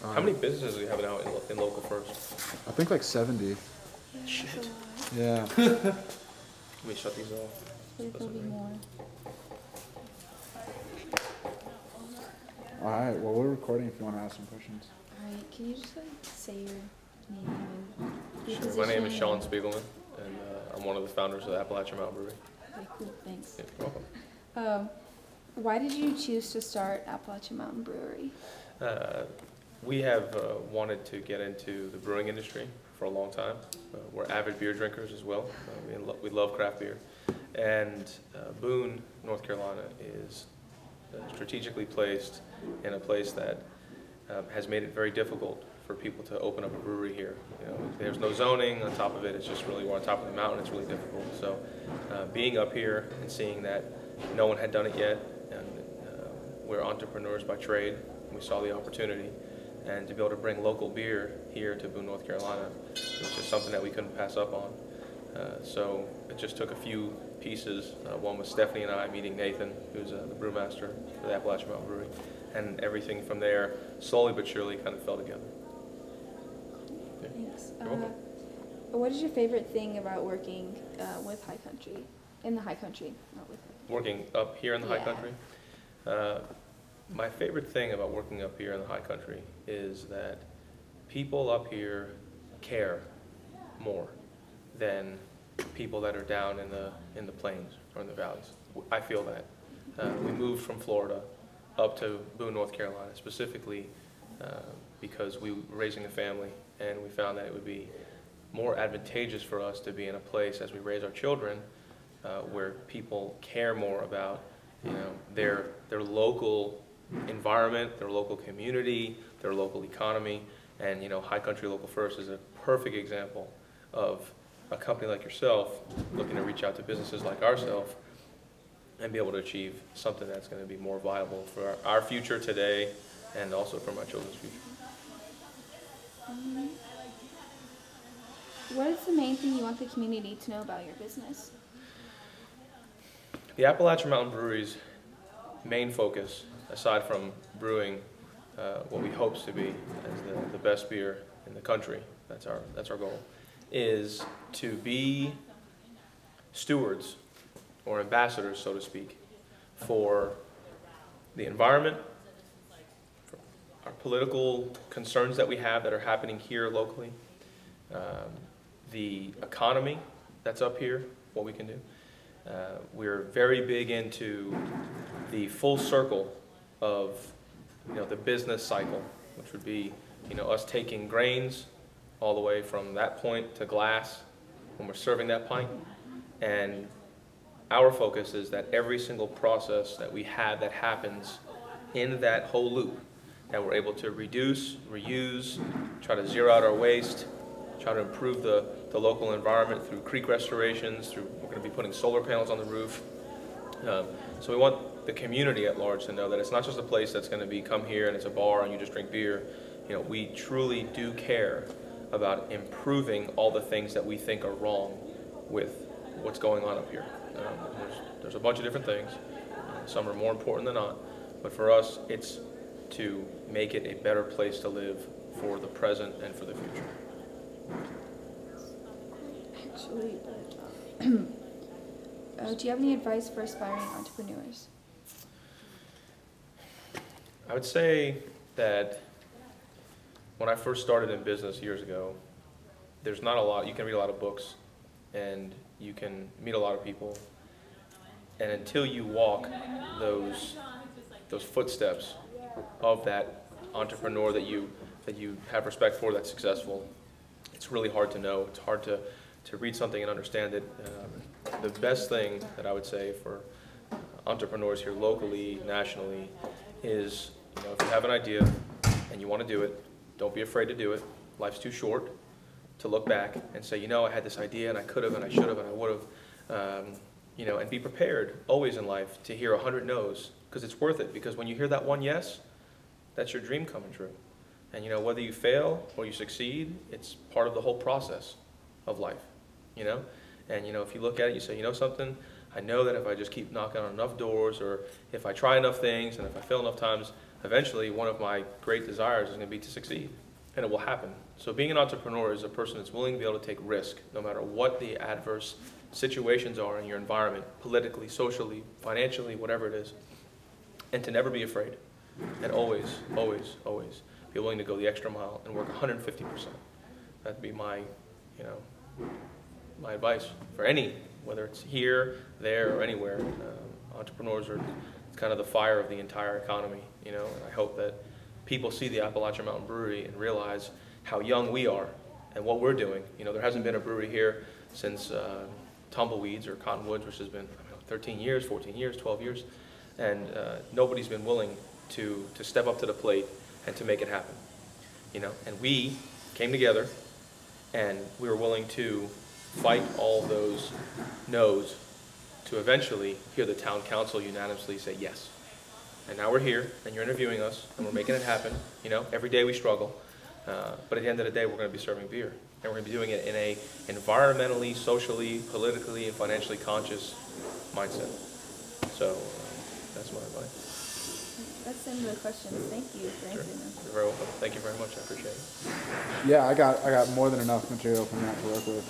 How many businesses do you have now in Local First? I think like 70. Shit. Yeah. Let me shut these off. There'll be more. All right. Well, we're recording if you want to ask some questions. All right, can you just like say your name and your Sure. My name is position Sean and- Spiegelman, and I'm one of the founders of the Appalachian Mountain Brewery. Okay, cool, thanks. Yeah, you're welcome. Why did you choose to start Appalachian Mountain Brewery? We have wanted to get into the brewing industry for a long time. We're avid beer drinkers as well. We love craft beer. And Boone, North Carolina is strategically placed in a place that has made it very difficult for people to open up a brewery here. You know, there's no zoning on top of it. It's just really, we're on top of the mountain. It's really difficult. So being up here and seeing that no one had done it yet, and we're entrepreneurs by trade, we saw the opportunity. And to be able to bring local beer here to Boone, North Carolina, was just something that we couldn't pass up on. So it just took a few pieces. One was Stephanie and I meeting Nathan, who's the brewmaster for the Appalachian Mountain Brewery, and everything from there, slowly but surely, kind of fell together. Yeah. Thanks. You're welcome. What is your favorite thing about working with High Country? In the High Country, not with. Working up here in the High Yeah. Country, my favorite thing about working up here in the High Country is that people up here care more than people that are down in the plains or in the valleys. I feel that. We moved from Florida up to Boone, North Carolina, specifically because we were raising a family, and we found that it would be more advantageous for us to be in a place as we raise our children where people care more about, you know, their local environment, their local community, their local economy. And you know, High Country Local First is a perfect example of a company like yourself looking to reach out to businesses like ourselves and be able to achieve something that's going to be more viable for our future today and also for my children's future. What is the main thing you want the community to know about your business? The Appalachian Mountain Brewery's main focus, aside from brewing what we hope to be as the best beer in the country, that's our goal, is to be stewards or ambassadors, so to speak, for the environment, for our political concerns that we have that are happening here locally, the economy that's up here, what we can do. We're very big into the full circle of, you know, the business cycle, which would be, you know, us taking grains all the way from that point to glass when we're serving that pint. And our focus is that every single process that we have that happens in that whole loop, that we're able to reduce, reuse, try to zero out our waste, try to improve the local environment through creek restorations, we're going to be putting solar panels on the roof. So we want the community at large to know that it's not just a place that's going to be come here and it's a bar and you just drink beer. You know, we truly do care about improving all the things that we think are wrong with what's going on up here. There's a bunch of different things. Some are more important than not. But for us, it's to make it a better place to live for the present and for the future. Actually, do you have any advice for aspiring entrepreneurs? I would say that when I first started in business years ago, there's not a lot, you can read a lot of books and you can meet a lot of people, and until you walk those footsteps of that entrepreneur that you have respect for, that's successful, it's really hard to know. It's hard to read something and understand it. The best thing that I would say for entrepreneurs here locally, nationally, is, you know, if you have an idea and you want to do it, don't be afraid to do it. Life's too short to look back and say, you know, I had this idea and I could have and I should have and I would have, you know, and be prepared always in life to hear 100 no's, because it's worth it. Because when you hear that one yes, that's your dream coming true. And you know, whether you fail or you succeed, it's part of the whole process of life, you know? And you know, if you look at it, you say, you know something, I know that if I just keep knocking on enough doors, or if I try enough things and if I fail enough times, eventually one of my great desires is going to be to succeed, and it will happen. So being an entrepreneur is a person that's willing to be able to take risk, no matter what the adverse situations are in your environment, politically, socially, financially, whatever it is, and to never be afraid, and always, always, always be willing to go the extra mile and work 150%. That'd be my, you know, my advice for any, whether it's here, there, or anywhere. Entrepreneurs are kind of the fire of the entire economy, you know, and I hope that people see the Appalachian Mountain Brewery and realize how young we are and what we're doing. You know, there hasn't been a brewery here since Tumbleweeds or Cottonwoods, which has been 13 years, 14 years, 12 years, and nobody's been willing to step up to the plate and to make it happen, you know, and we came together and we were willing to fight all those no's to eventually hear the town council unanimously say yes. And now we're here, and you're interviewing us, and we're making it happen. You know, every day we struggle, but at the end of the day, we're going to be serving beer, and we're going to be doing it in a environmentally, socially, politically, and financially conscious mindset. So that's my advice. That's the end of the questions. Thank you for Sure. answering them. You're very welcome. Thank you very much. I appreciate it. Yeah, I got more than enough material from that to work with.